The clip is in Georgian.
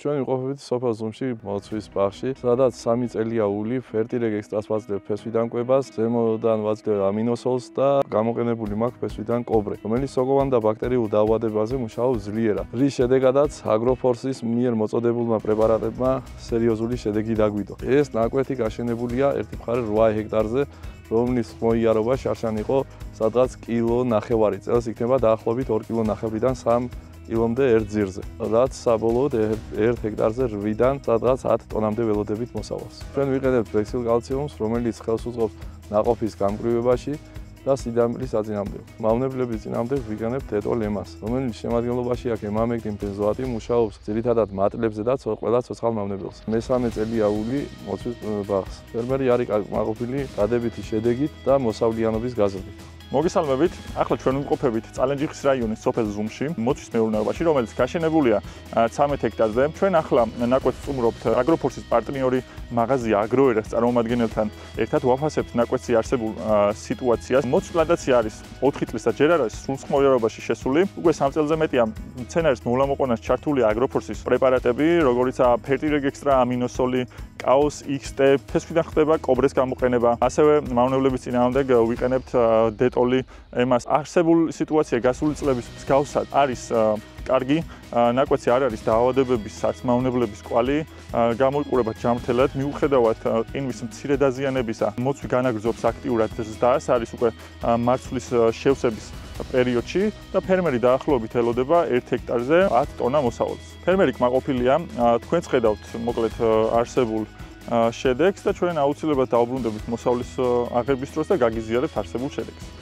ჩვენ ვიყოფებით სოფელ ზუმში, მოცვის ბაღში, სადაც 3 წელია ვული ფერტირეგ ექსტრას ვაძლევ ფესვიდან კვებას, ზემოდან ვაძლევ ამინოსოლს და გამოყენებული მაქვს ფესვიდან კობრე, რომელიც სოკოვან და ბაქტერიულ დაავადებაზე მუშაობს ძლიერად. რის შედეგადაც აგროფორსის მიერ მოწოდებულმა პრეპარატებმა სერიოზული შედეგი დაგვიდო. ეს ნაკვეთი გაშენებულია ერთი მხარე 8 ჰექტარზე, რომლის მოიარობა შარშან იყო სადღაც კილო-ნახევარი. წელს იქნება დაახლოებით 2 კილო-ნახევრიდან 3 კილომდე ერთ ძირზე, რაც საბოლოოდ 1 ჰექტარზე 8-დან სადღაც 10 ტონამდე ველოდებით მოსავალს. ჩვენ ვიყენებთ ვექსილკალციუმს, რომელიც ხელს უწყობს ნაყოფის გამკვრივებაში და სიდამპლის საწინააღმდეგოდ. მავნებლების წინააღმდეგ ვიყენებთ ეტოლემას, რომელიც შემადგენლობაში აქვს ემამექტინ ბენზოატი, მუშაობს ძირითადად მატლებზე და ყველა ცოცხალ მავნებელს. მესამე წელია ვული მოცვის ბაღს. ფერმერი არის კმაყოფილი დადებითი შედეგით და მოსავლიანობის გაზრდით. მოგესალმებით. ახლა ჩვენ ვიმყოფებით წალენჯიხის რაიონის სოფელ ზუმში, მოცვის მეურნეობაში, რომელიც გაშენებულია 13 ჰექტარზე. ჩვენ ახლა ნაკვეთს წუმრობთ აგროფორსის პარტნიორი მაღაზია აგროერას წარმომადგენელთან ერთად ვაფასებთ ნაკვეთში არსებულ სიტუაციას. მოცვის პლანტაცია არის 4 წლის და ჯერ არ არის სრულწყმოვარობაში შესული. უკვე 3 წელზე მეტია მცენარის მოვლამოყანას ჩართული აგროფორსის პრეპარატები, როგორიცაა ფერტირეგ ექსტრა ამინოსოლი, კაოს XT, ფესვიდან ხდება კობრეს გამოყენება. ასევე მავნებლების წინააღმდეგ ვიყენებთ დეტოლი ემას. არსებული სიტუაცია გასული წლების მსგავსად არის კარგი. ნაკვეთში არ არის დაავადებების საწმავნებლების კვალი, გამოიყურება ჯამრთელად, მიუხედავად ყინვის მცირე დაზიანებისა. მოცვი განაგრძობს აქტიურად ზრდას, არის უკვე მარცვლის შევსების პერიოდში და ფერმერი დაახლოებით ელოდება 1 ჰექტარზე 10 ტონა მოსავალს. ფერმერი კმაყოფილია, თქვენც ხედავთ მოკლედ არსებულ შედეგს და ჩვენ აუცილებლად დავუბრუნდებით მოსავლის აღების დროს და გაგიზიარებთ არსებულ შედეგს.